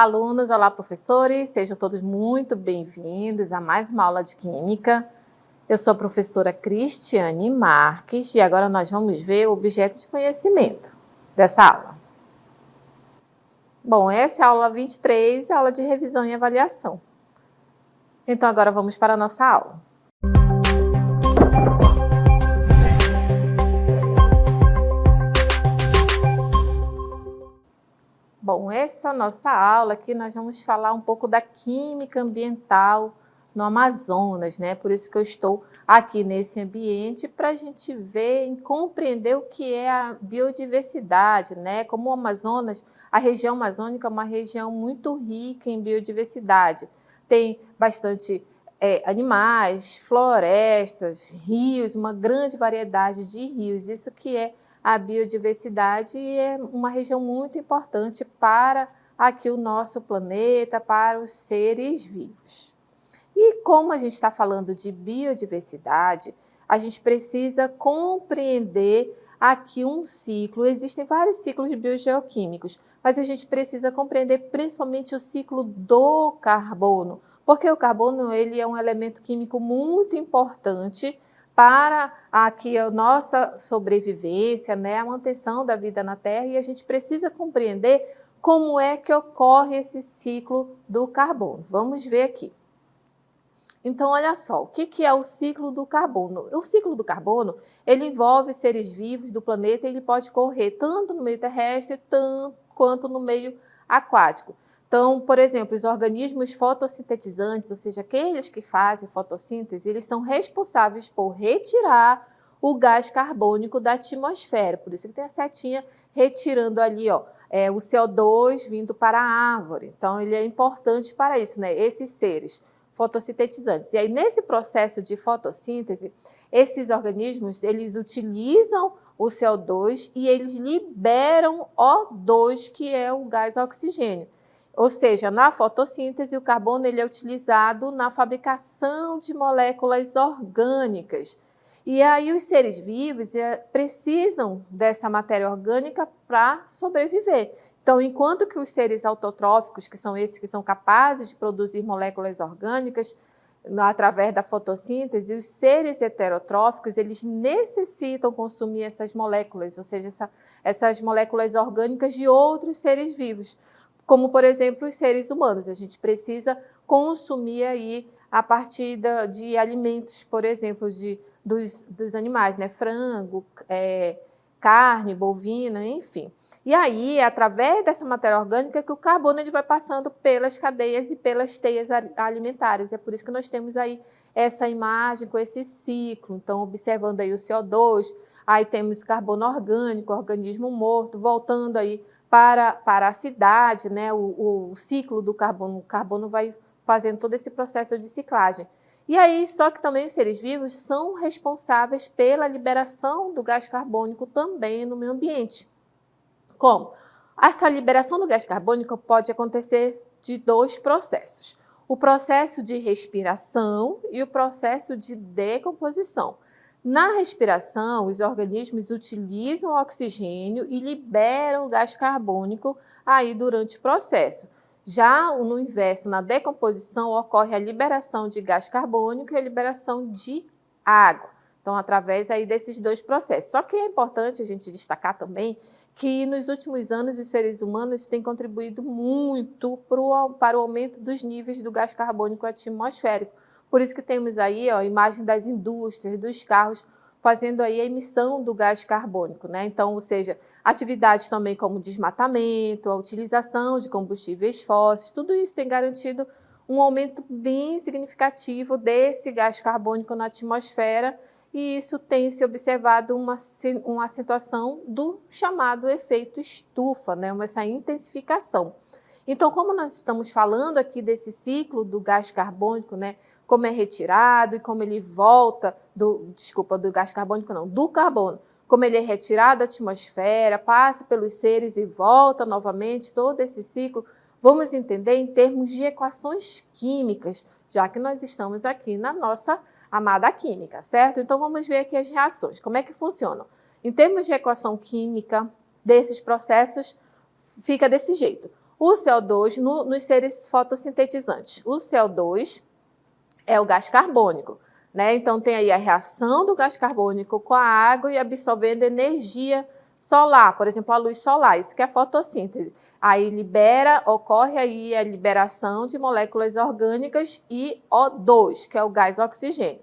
alunos, olá professores, sejam todos muito bem-vindos a mais uma aula de Química. Eu sou a professora Cristiane Marques e agora nós vamos ver o objeto de conhecimento dessa aula. Bom, essa é a aula 23, a aula de revisão e avaliação. Então agora vamos para a nossa aula. Bom, essa é a nossa aula aqui, nós vamos falar um pouco da química ambiental no Amazonas, né? Por isso que eu estou aqui nesse ambiente, para a gente ver e compreender o que é a biodiversidade, né? Como o Amazonas, a região amazônica é uma região muito rica em biodiversidade. Tem bastante animais, florestas, rios, uma grande variedade de rios, isso que é a biodiversidade é uma região muito importante para aqui o nosso planeta, para os seres vivos. E como a gente está falando de biodiversidade, a gente precisa compreender aqui um ciclo. Existem vários ciclos biogeoquímicos, mas a gente precisa compreender principalmente o ciclo do carbono, porque o carbono ele é um elemento químico muito importante para aqui a nossa sobrevivência, né, a manutenção da vida na Terra, e a gente precisa compreender como é que ocorre esse ciclo do carbono. Vamos ver aqui. Então, olha só, o que é o ciclo do carbono? O ciclo do carbono, ele envolve seres vivos do planeta e ele pode ocorrer tanto no meio terrestre quanto no meio aquático. Então, por exemplo, os organismos fotossintetizantes, ou seja, aqueles que fazem fotossíntese, eles são responsáveis por retirar o gás carbônico da atmosfera. Por isso que tem a setinha retirando ali, ó, o CO2 vindo para a árvore. Então, ele é importante para isso, né? Esses seres fotossintetizantes. E aí, nesse processo de fotossíntese, esses organismos, eles utilizam o CO2 e eles liberam O2, que é o gás oxigênio. Ou seja, na fotossíntese, o carbono ele é utilizado na fabricação de moléculas orgânicas. E aí os seres vivos precisam dessa matéria orgânica para sobreviver. Então, enquanto que os seres autotróficos, que são esses que são capazes de produzir moléculas orgânicas através da fotossíntese, os seres heterotróficos, eles necessitam consumir essas moléculas, ou seja, essas moléculas orgânicas de outros seres vivos. Como, por exemplo, os seres humanos. A gente precisa consumir aí a partir de alimentos, por exemplo, dos animais, né? Frango, carne, bovina, enfim. E aí, através dessa matéria orgânica, que o carbono ele vai passando pelas cadeias e pelas teias alimentares. É por isso que nós temos aí essa imagem com esse ciclo. Então, observando aí o CO2, aí temos carbono orgânico, organismo morto, voltando aí para a cidade, né? O ciclo do carbono, o carbono vai fazendo todo esse processo de ciclagem. E aí, só que também os seres vivos são responsáveis pela liberação do gás carbônico também no meio ambiente. Como? Essa liberação do gás carbônico pode acontecer de dois processos. O processo de respiração e o processo de decomposição. Na respiração, os organismos utilizam o oxigênio e liberam o gás carbônico aí durante o processo. Já no inverso, na decomposição, ocorre a liberação de gás carbônico e a liberação de água. Então, através aí desses dois processos. Só que é importante a gente destacar também que nos últimos anos os seres humanos têm contribuído muito para o aumento dos níveis do gás carbônico atmosférico. Por isso que temos aí ó, a imagem das indústrias, dos carros, fazendo aí a emissão do gás carbônico, né? Então, ou seja, atividades também como desmatamento, a utilização de combustíveis fósseis, tudo isso tem garantido um aumento bem significativo desse gás carbônico na atmosfera, e isso tem se observado uma acentuação do chamado efeito estufa, né? Essa intensificação. Então, como nós estamos falando aqui desse ciclo do gás carbônico, né? Como é retirado e como ele volta, do gás carbônico não, do carbono, como ele é retirado da atmosfera, passa pelos seres e volta novamente, todo esse ciclo, vamos entender em termos de equações químicas, já que nós estamos aqui na nossa amada química, certo? Então, vamos ver aqui as reações, como é que funcionam. Em termos de equação química desses processos, fica desse jeito. O CO2 nos seres fotossintetizantes. O CO2 é o gás carbônico, né? Então tem aí a reação do gás carbônico com a água e absorvendo energia solar, por exemplo, a luz solar, isso que é a fotossíntese. Aí ocorre aí a liberação de moléculas orgânicas e O2, que é o gás oxigênio.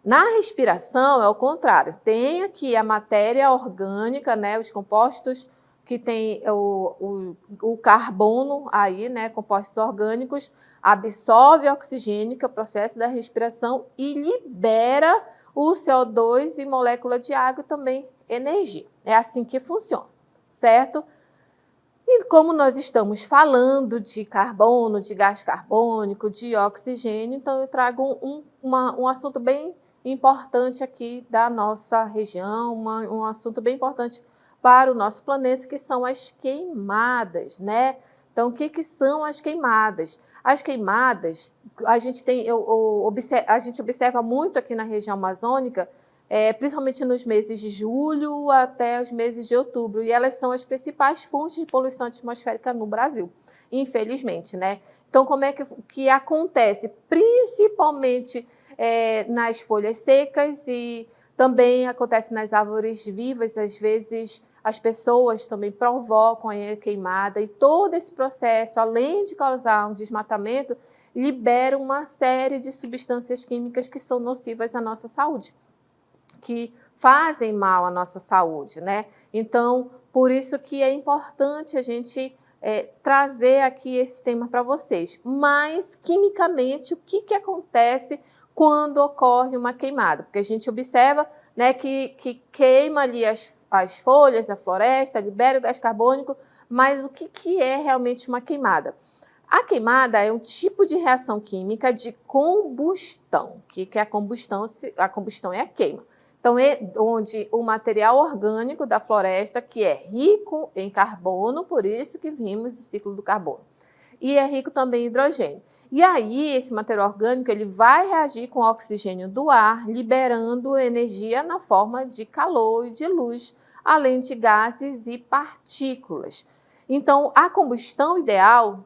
Na respiração é o contrário, tem aqui a matéria orgânica, né, os compostos que tem o carbono aí, né, compostos orgânicos, absorve oxigênio, que é o processo da respiração, e libera o CO2 e molécula de água e também energia. É assim que funciona, certo? E como nós estamos falando de carbono, de gás carbônico, de oxigênio, então eu trago um assunto bem importante aqui da nossa região, um assunto bem importante para o nosso planeta, que são as queimadas, né? Então, o que são as queimadas? As queimadas, a gente observa muito aqui na região amazônica, principalmente nos meses de julho até os meses de outubro, e elas são as principais fontes de poluição atmosférica no Brasil, infelizmente, né? Então, como é que acontece? Principalmente nas folhas secas e também acontece nas árvores vivas, às vezes as pessoas também provocam a queimada, e todo esse processo, além de causar um desmatamento, libera uma série de substâncias químicas que são nocivas à nossa saúde, que fazem mal à nossa saúde, né? Então, por isso que é importante a gente trazer aqui esse tema para vocês. Mas, quimicamente, o que acontece quando ocorre uma queimada? Porque a gente observa, né, que queima ali as folhas, a floresta, libera o gás carbônico, mas o que é realmente uma queimada? A queimada é um tipo de reação química de combustão. O que é a combustão? A combustão é a queima. Então, é onde o material orgânico da floresta, que é rico em carbono, por isso que vimos o ciclo do carbono, e é rico também em hidrogênio. E aí, esse material orgânico ele vai reagir com o oxigênio do ar, liberando energia na forma de calor e de luz, além de gases e partículas. Então, a combustão ideal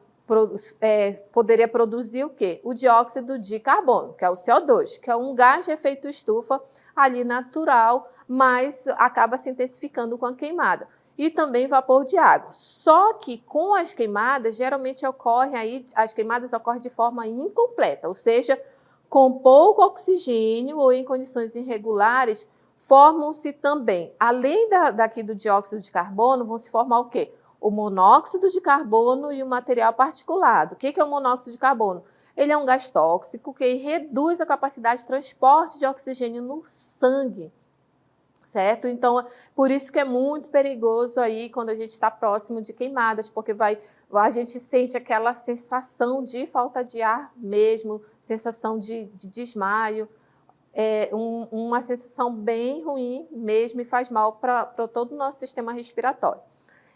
poderia produzir o quê? O dióxido de carbono, que é o CO2, que é um gás de efeito estufa ali natural, mas acaba se intensificando com a queimada. E também vapor de água. Só que com as queimadas, geralmente as queimadas ocorrem de forma incompleta, ou seja, com pouco oxigênio ou em condições irregulares, formam-se também, além daqui do dióxido de carbono, vão se formar o quê? O monóxido de carbono e o material particulado. O que é o monóxido de carbono? Ele é um gás tóxico que reduz a capacidade de transporte de oxigênio no sangue, certo? Então, por isso que é muito perigoso aí quando a gente está próximo de queimadas, porque a gente sente aquela sensação de falta de ar mesmo, sensação de desmaio, uma sensação bem ruim mesmo e faz mal para todo o nosso sistema respiratório.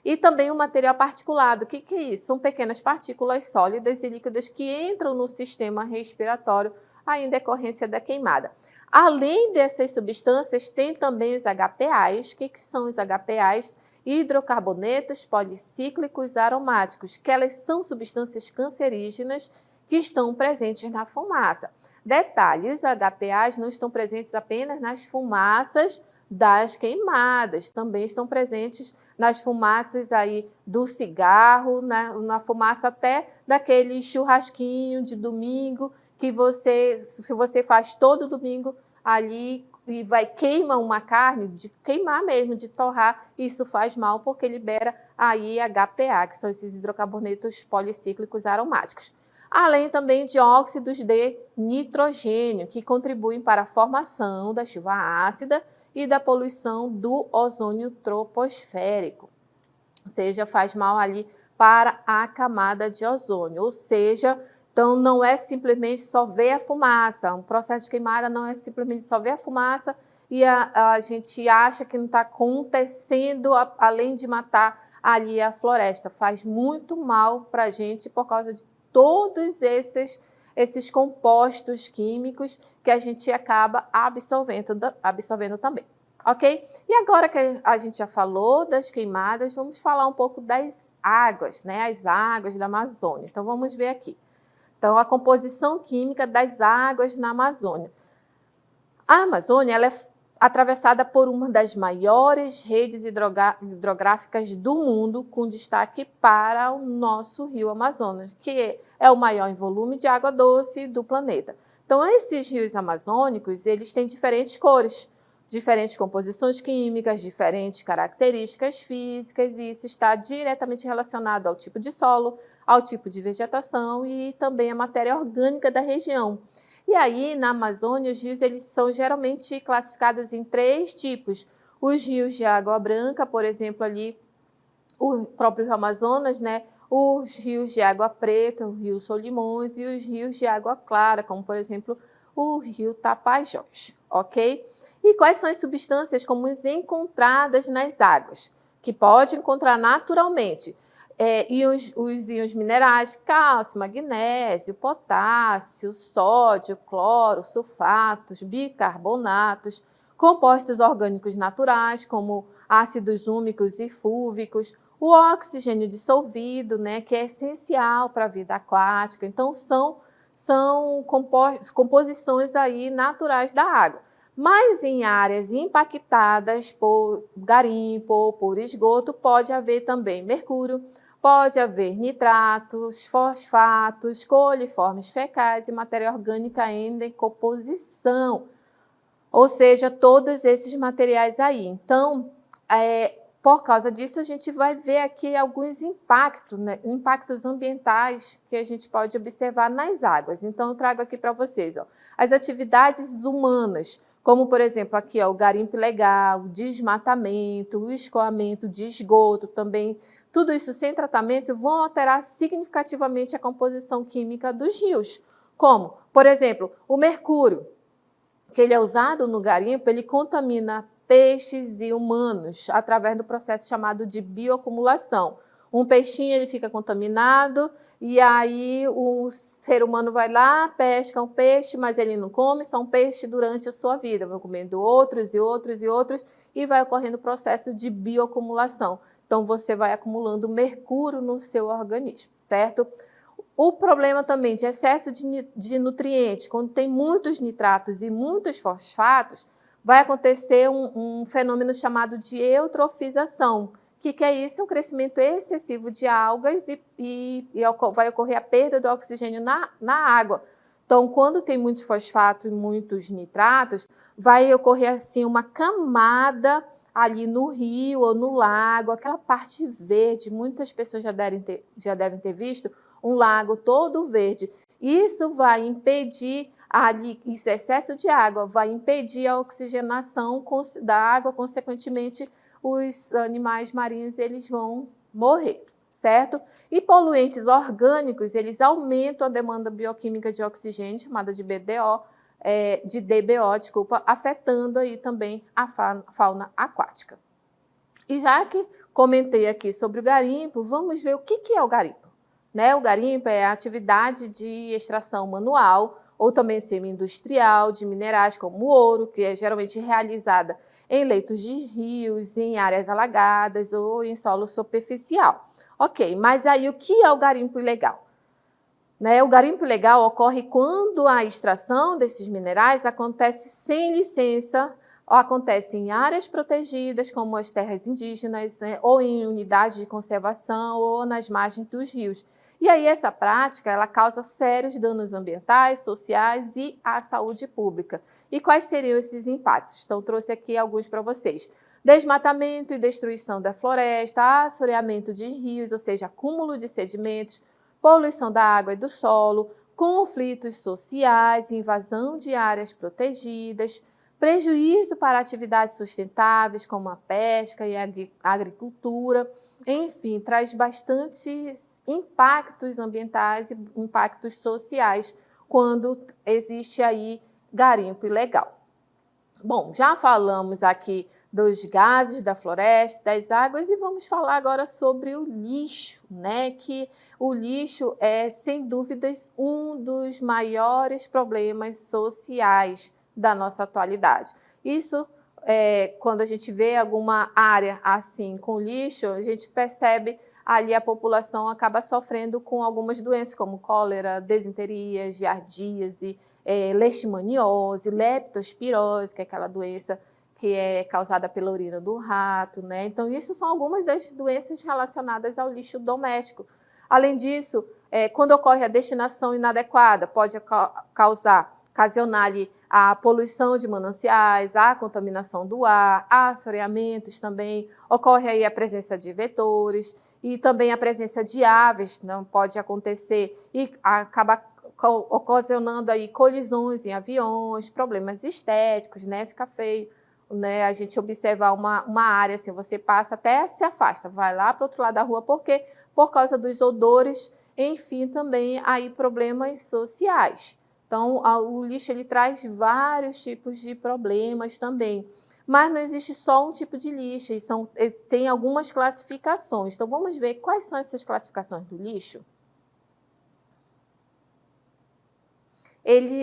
E também o material particulado. O que é isso? São pequenas partículas sólidas e líquidas que entram no sistema respiratório em decorrência da queimada. Além dessas substâncias, tem também os HPAs. O que são os HPAs? Hidrocarbonetos policíclicos aromáticos, que elas são substâncias cancerígenas que estão presentes na fumaça. Detalhe, os HPAs não estão presentes apenas nas fumaças das queimadas, também estão presentes nas fumaças aí do cigarro, na fumaça até daquele churrasquinho de domingo, que se você faz todo domingo ali e queima uma carne, de queimar mesmo, de torrar, isso faz mal porque libera aí HPA, que são esses hidrocarbonetos policíclicos aromáticos. Além também de óxidos de nitrogênio, que contribuem para a formação da chuva ácida e da poluição do ozônio troposférico. Ou seja, faz mal ali para a camada de ozônio. Ou seja, então não é simplesmente só ver a fumaça. Um processo de queimada não é simplesmente só ver a fumaça e a gente acha que não está acontecendo, além de matar ali a floresta. Faz muito mal para a gente por causa de todos esses compostos químicos que a gente acaba absorvendo também, ok? E agora que a gente já falou das queimadas, vamos falar um pouco das águas, né? As águas da Amazônia. Então, vamos ver aqui. Então, a composição química das águas na Amazônia. A Amazônia ela é atravessada por uma das maiores redes hidrográficas do mundo, com destaque para o nosso rio Amazonas, que é o maior em volume de água doce do planeta. Então, esses rios amazônicos, eles têm diferentes cores, diferentes composições químicas, diferentes características físicas, e isso está diretamente relacionado ao tipo de solo, ao tipo de vegetação e também à matéria orgânica da região. E aí, na Amazônia, os rios eles são geralmente classificados em 3 tipos. Os rios de água branca, por exemplo, ali o próprio Rio Amazonas, né? Os rios de água preta, o rio Solimões, e os rios de água clara, como, por exemplo, o rio Tapajós, ok? E quais são as substâncias comuns encontradas nas águas? Que pode encontrar naturalmente. Os íons minerais, cálcio, magnésio, potássio, sódio, cloro, sulfatos, bicarbonatos, compostos orgânicos naturais, como ácidos úmicos e fúlvicos, o oxigênio dissolvido, né, que é essencial para a vida aquática. Então, são composições aí naturais da água. Mas em áreas impactadas por garimpo ou por esgoto, pode haver também mercúrio, pode haver nitratos, fosfatos, coliformes fecais e matéria orgânica em decomposição. Ou seja, todos esses materiais aí. Então, por causa disso, a gente vai ver aqui alguns impactos, né? Impactos ambientais que a gente pode observar nas águas. Então, eu trago aqui para vocês as atividades humanas, como, por exemplo, aqui o garimpo ilegal, o desmatamento, o escoamento de esgoto também. Tudo isso sem tratamento vão alterar significativamente a composição química dos rios. Como, por exemplo, o mercúrio, que ele é usado no garimpo, ele contamina peixes e humanos através do processo chamado de bioacumulação. Um peixinho ele fica contaminado e aí o ser humano vai lá, pesca um peixe, mas ele não come só um peixe durante a sua vida, vai comendo outros e outros e outros e vai ocorrendo o processo de bioacumulação. Então você vai acumulando mercúrio no seu organismo, certo? O problema também de excesso de nutrientes, quando tem muitos nitratos e muitos fosfatos, vai acontecer um fenômeno chamado de eutrofização. O que é isso? É um crescimento excessivo de algas e vai ocorrer a perda do oxigênio na água. Então, quando tem muito fosfato e muitos nitratos, vai ocorrer assim uma camada ali no rio ou no lago, aquela parte verde, muitas pessoas já devem ter visto, um lago todo verde. Isso vai impedir esse excesso de água, vai impedir a oxigenação da água, consequentemente, os animais marinhos eles vão morrer, certo? E poluentes orgânicos, eles aumentam a demanda bioquímica de oxigênio, chamada de DBO, desculpa, afetando aí também a fauna aquática. E já que comentei aqui sobre o garimpo, vamos ver o que é o garimpo. Né? O garimpo é a atividade de extração manual ou também semi-industrial de minerais como o ouro, que é geralmente realizada em leitos de rios, em áreas alagadas ou em solo superficial. Ok, mas aí o que é o garimpo ilegal? Né? O garimpo ilegal ocorre quando a extração desses minerais acontece sem licença, ou acontece em áreas protegidas, como as terras indígenas, ou em unidades de conservação, ou nas margens dos rios. E aí essa prática ela causa sérios danos ambientais, sociais e à saúde pública. E quais seriam esses impactos? Então, trouxe aqui alguns para vocês. Desmatamento e destruição da floresta, assoreamento de rios, ou seja, acúmulo de sedimentos, poluição da água e do solo, conflitos sociais, invasão de áreas protegidas, prejuízo para atividades sustentáveis como a pesca e a agricultura. Enfim, traz bastantes impactos ambientais e impactos sociais quando existe aí garimpo ilegal. Bom, já falamos aqui dos gases da floresta, das águas, e vamos falar agora sobre o lixo, né? Que o lixo é, sem dúvidas, um dos maiores problemas sociais da nossa atualidade. Isso quando a gente vê alguma área assim com lixo, a gente percebe ali a população acaba sofrendo com algumas doenças como cólera, desinteria, giardíase, leishmaniose, leptospirose, que é aquela doença que é causada pela urina do rato, né? Então, isso são algumas das doenças relacionadas ao lixo doméstico. Além disso, quando ocorre a destinação inadequada, pode ocasionar ali a poluição de mananciais, a contaminação do ar, assoreamentos também, ocorre aí a presença de vetores e também a presença de aves, não pode acontecer e acaba ocasionando aí colisões em aviões, problemas estéticos, né? Fica feio, né? A gente observar uma área assim, você passa até se afasta, vai lá para o outro lado da rua, porque por causa dos odores, enfim, também aí problemas sociais. Então, o lixo ele traz vários tipos de problemas também. Mas não existe só um tipo de lixo, tem algumas classificações. Então, vamos ver quais são essas classificações do lixo.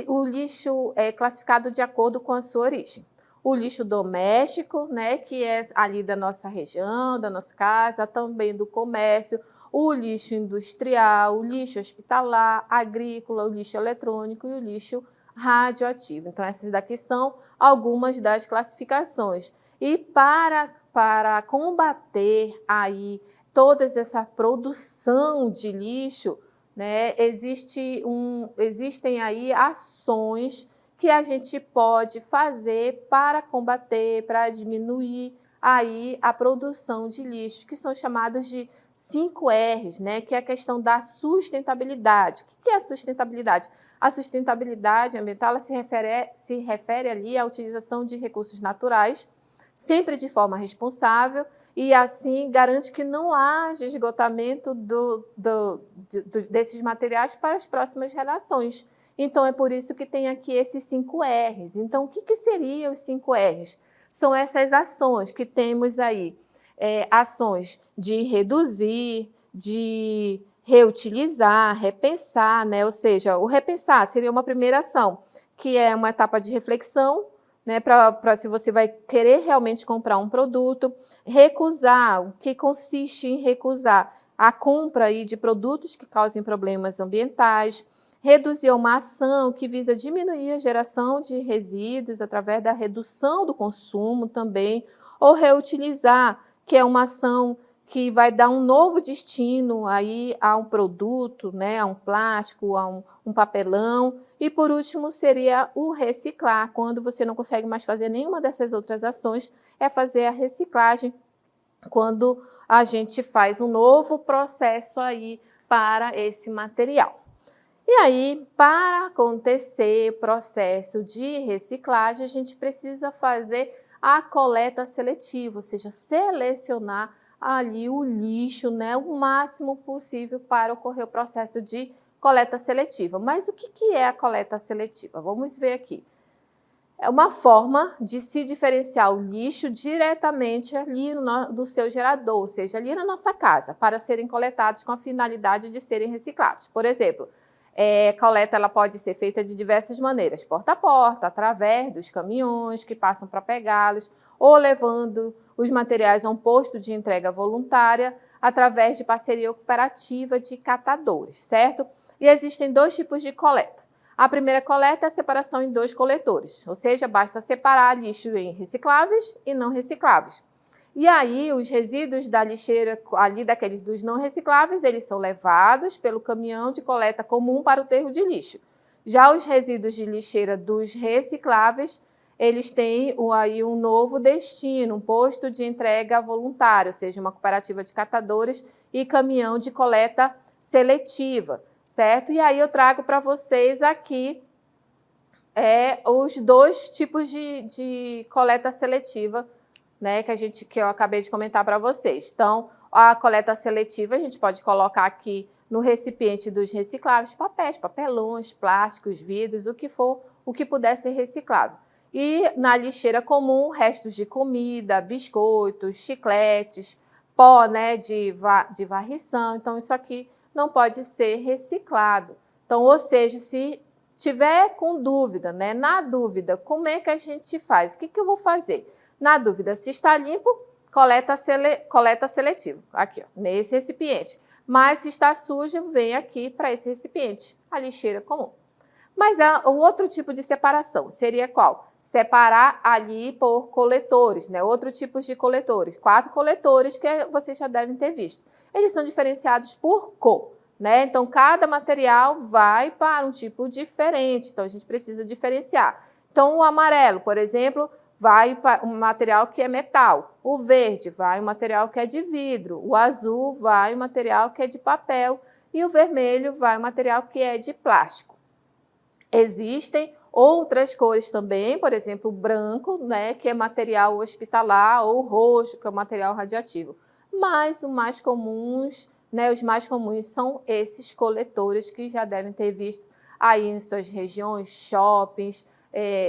O lixo é classificado de acordo com a sua origem. O lixo doméstico, né, que é ali da nossa região, da nossa casa, também do comércio, o lixo industrial, o lixo hospitalar, agrícola, o lixo eletrônico e o lixo radioativo. Então, essas daqui são algumas das classificações. E para combater aí toda essa produção de lixo, né, existem aí ações que a gente pode fazer para combater, para diminuir aí a produção de lixo, que são chamados de 5 R's, né, que é a questão da sustentabilidade. O que é a sustentabilidade? A sustentabilidade ambiental ela se refere ali à utilização de recursos naturais, sempre de forma responsável, e assim garante que não haja esgotamento desses materiais para as próximas gerações. Então, é por isso que tem aqui esses 5 R's. Então, o que seriam os 5 R's? São essas ações que temos aí, ações de reduzir, de reutilizar, repensar, né? Ou seja, o repensar seria uma primeira ação, que é uma etapa de reflexão, né, para se você vai querer realmente comprar um produto, recusar, o que consiste em recusar a compra aí de produtos que causem problemas ambientais, reduzir uma ação que visa diminuir a geração de resíduos através da redução do consumo também, ou reutilizar, que é uma ação que vai dar um novo destino aí a um produto, né, a um plástico, a um papelão. E, por último, seria o reciclar. Quando você não consegue mais fazer nenhuma dessas outras ações, é fazer a reciclagem, quando a gente faz um novo processo aí para esse material. E aí, para acontecer o processo de reciclagem, a gente precisa fazer a coleta seletiva, ou seja, selecionar ali o lixo, né, o máximo possível para ocorrer o processo de coleta seletiva. Mas o que é a coleta seletiva? Vamos ver aqui. É uma forma de se diferenciar o lixo diretamente ali do seu gerador, ou seja, ali na nossa casa, para serem coletados com a finalidade de serem reciclados. Por exemplo, a coleta ela pode ser feita de diversas maneiras, porta a porta, através dos caminhões que passam para pegá-los, ou levando os materiais a um posto de entrega voluntária, através de parceria cooperativa de catadores, certo? E existem 2 tipos de coleta. A primeira coleta é a separação em 2 coletores, ou seja, basta separar lixo em recicláveis e não recicláveis. E aí, os resíduos da lixeira, ali daqueles dos não recicláveis, eles são levados pelo caminhão de coleta comum para o aterro de lixo. Já os resíduos de lixeira dos recicláveis, eles têm aí um novo destino, um posto de entrega voluntário, ou seja, uma cooperativa de catadores e caminhão de coleta seletiva, certo? E aí eu trago para vocês aqui os 2 tipos de coleta seletiva, né, que eu acabei de comentar para vocês. Então, a coleta seletiva a gente pode colocar aqui no recipiente dos recicláveis, papéis, papelões, plásticos, vidros, o que for, o que puder ser reciclável. E na lixeira comum, restos de comida, biscoitos, chicletes, pó, né, de varrição. Então, isso aqui não pode ser reciclado. Então, ou seja, se tiver com dúvida, né, na dúvida, como é que a gente faz? O que eu vou fazer? Na dúvida se está limpo, coleta seletivo, aqui, ó, nesse recipiente. Mas se está sujo, vem aqui para esse recipiente, a lixeira comum. Mas o outro tipo de separação seria qual? Separar ali por coletores, né? Outro tipo de coletores. 4 coletores que vocês já devem ter visto. Eles são diferenciados por cor, né? Então, cada material vai para um tipo diferente. Então, a gente precisa diferenciar. Então, o amarelo, por exemplo, vai para um material que é metal. O verde vai um material que é de vidro. O azul vai um material que é de papel. E o vermelho vai um material que é de plástico. Existem outras cores também, por exemplo, o branco, né, que é material hospitalar, ou o roxo, que é material radiativo. Mas os mais comuns são esses coletores que já devem ter visto aí em suas regiões, shoppings,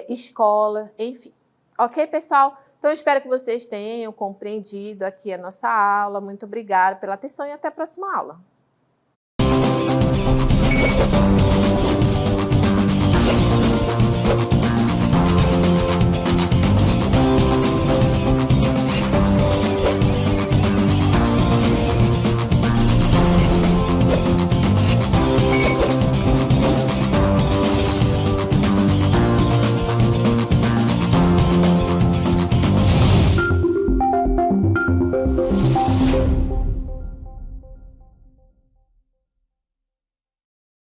escola, enfim. Ok, pessoal? Então, eu espero que vocês tenham compreendido aqui a nossa aula. Muito obrigada pela atenção e até a próxima aula.